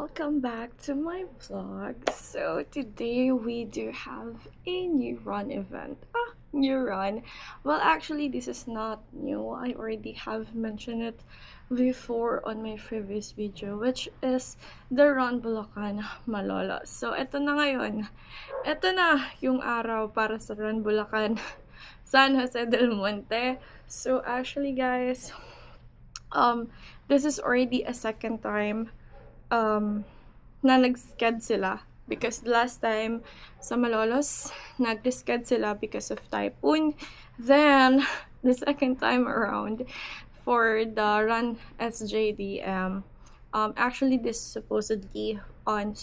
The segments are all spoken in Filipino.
welcome back to my vlog. So today we do have a new run event. New run. Well, actually this is not new. I already have mentioned it before on my previous video, which is the Run Bulacan Malolos. So ito na ngayon. Ito na yung araw para sa Run Bulacan San Jose del Monte. So actually guys, this is already a second time na nag-sked sila because last time sa Malolos nag-sked sila because of typhoon. Then the second time around for the Run SJDM, actually this is supposedly on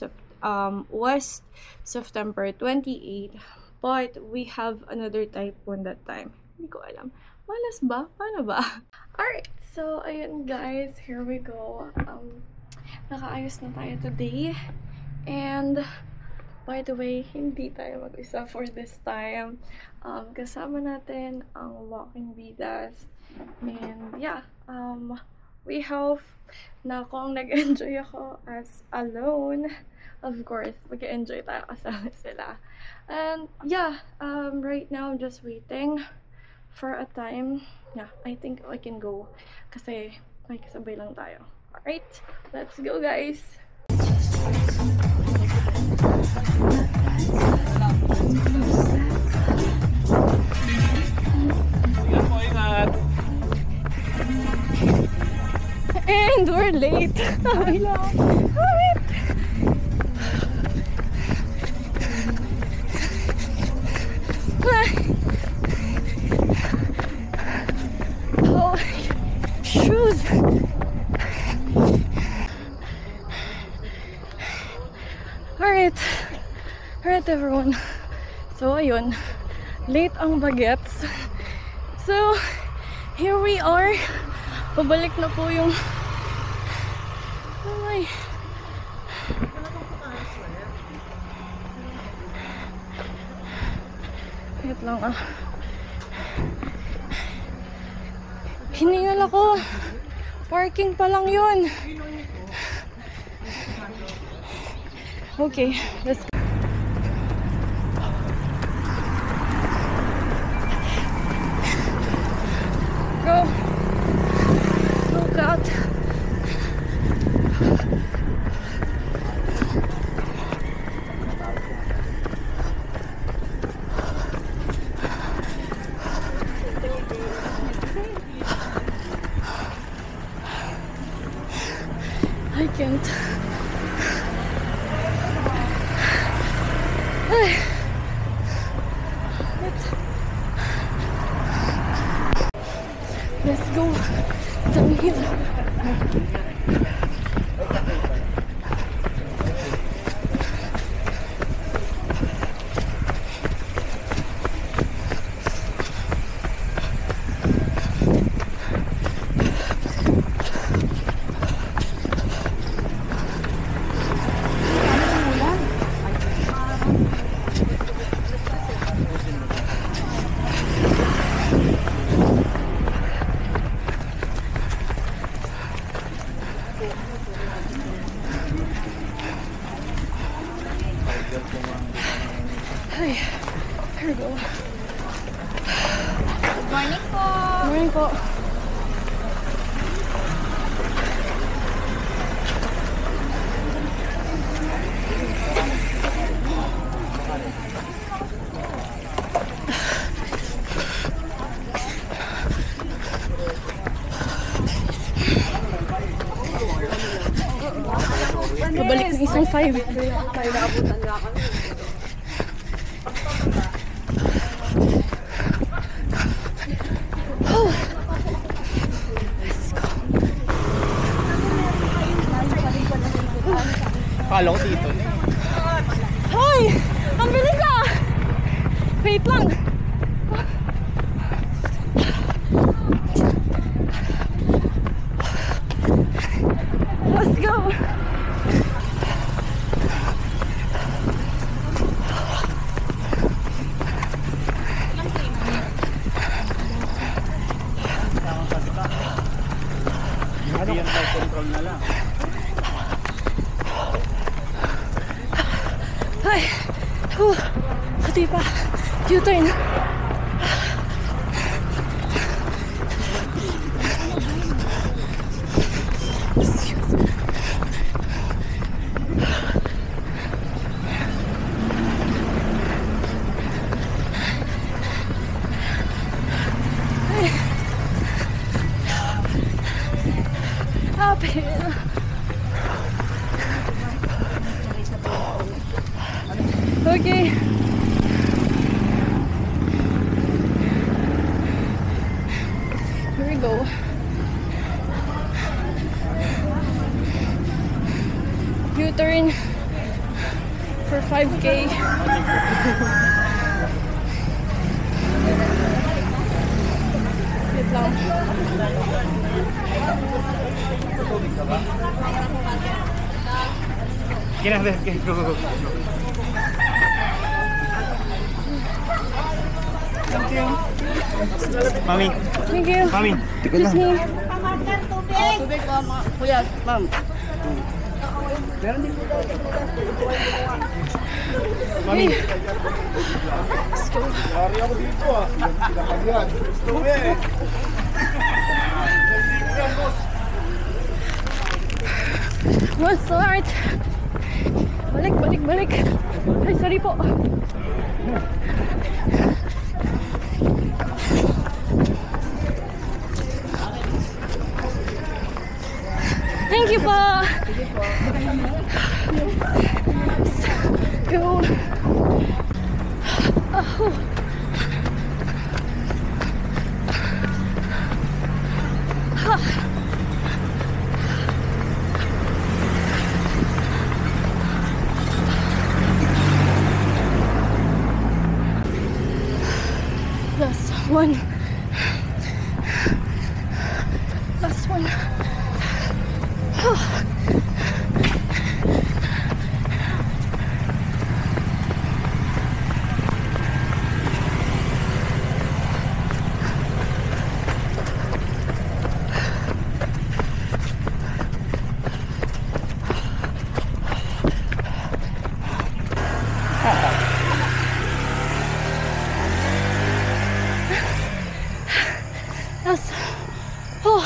was September 28, but we have another typhoon that time. Hindi ko alam. Malas ba? Paano ba? Alright, so ayun guys, here we go. Nakaayos na tayo today. And by the way, hindi tayo mag-isa for this time. Kasama natin ang walking bidas. And yeah, we hope na kung nag-enjoy ako as alone, of course, mag-enjoy tayo kasama sila. And yeah, right now I'm just waiting for a time. Yeah, I think I can go kasi may kasabay lang tayo. Alright, let's go guys! And we're late! Wait! Oh, shoes! Alright everyone. So ayun, late ang bagets. So here we are. Pabalik na po yung wait lang hiningal ako. Parking pa lang yun. Okay, let's go. Look out. I can't. Let's go downhill. Hi, here we go. Good morning po. Good morning po. Kabalik ng isang 5. Kala ko dito. Hoy! Ang bilis ah! Wait lang! Let's go! Ano yung control na lang? U-turn. Uphill. Okay. Here we go. U-turn for 5K. Wait lang. Get out there. Go, go, go. Thank you. Mami. Thank you. Mami. Excuse me. Tubig po, kuya, ma'am. Mami. Let's go. Lari ako dito ah. Pinakagyan. Tubig. One start. Balik, balik, balik. Ay, sorry po. Thank you po. Go. Oh. Last one. Last one. That's, oh.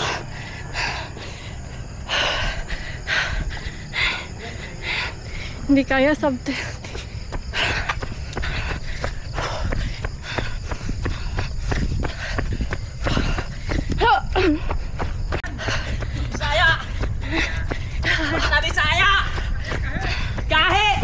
Hindi kaya sabte. Bisaya! Na Bisaya! Gahe!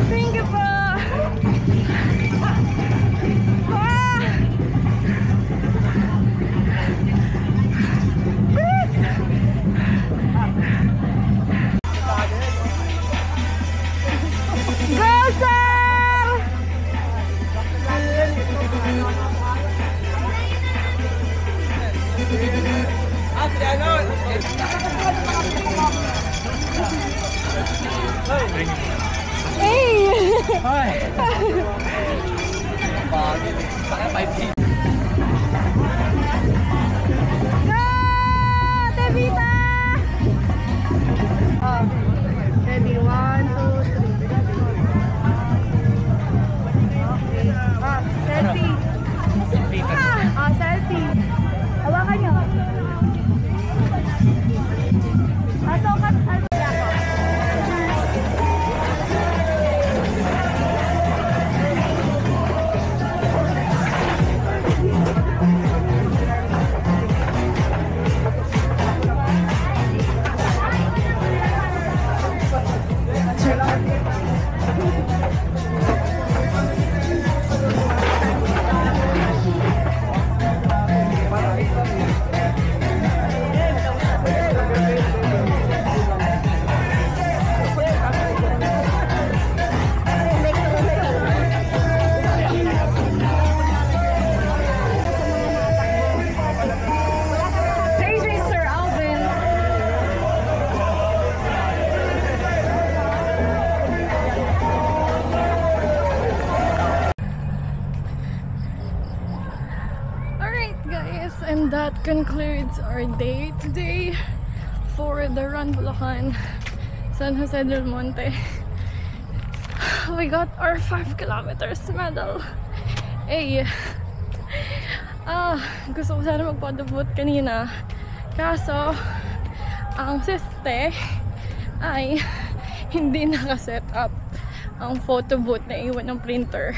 Thank you po. Go, sir! Ready, 1, 2, 3. Selfie. Selfie. Hawakan nyo. Pasokan. And that concludes our day today for the Run Bulacan San Jose del Monte. We got our 5 kilometers medal. Hey, gusto ko sana magpa-debut kanina, kaso ang siste ay hindi naka-set up ang photo booth na iwan ng printer.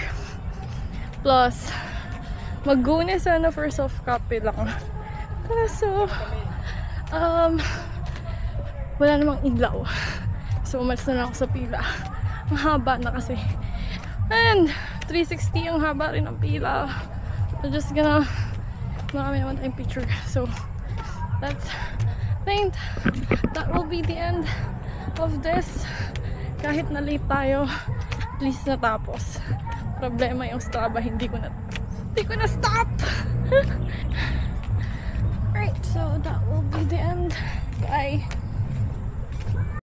Plus mag-guna sana for soft copy lang. Kaso, wala namang ilaw. So, umalis na lang ako sa pila. Ang haba na kasi. And, 360 ang haba rin ng pila. I'm just gonna, marami naman tayong picture. So, that's, I think, that will be the end of this. Kahit na late tayo, at least natapos. Problema yung Strava, hindi ko na stop. Alright, so that will be the end. Bye.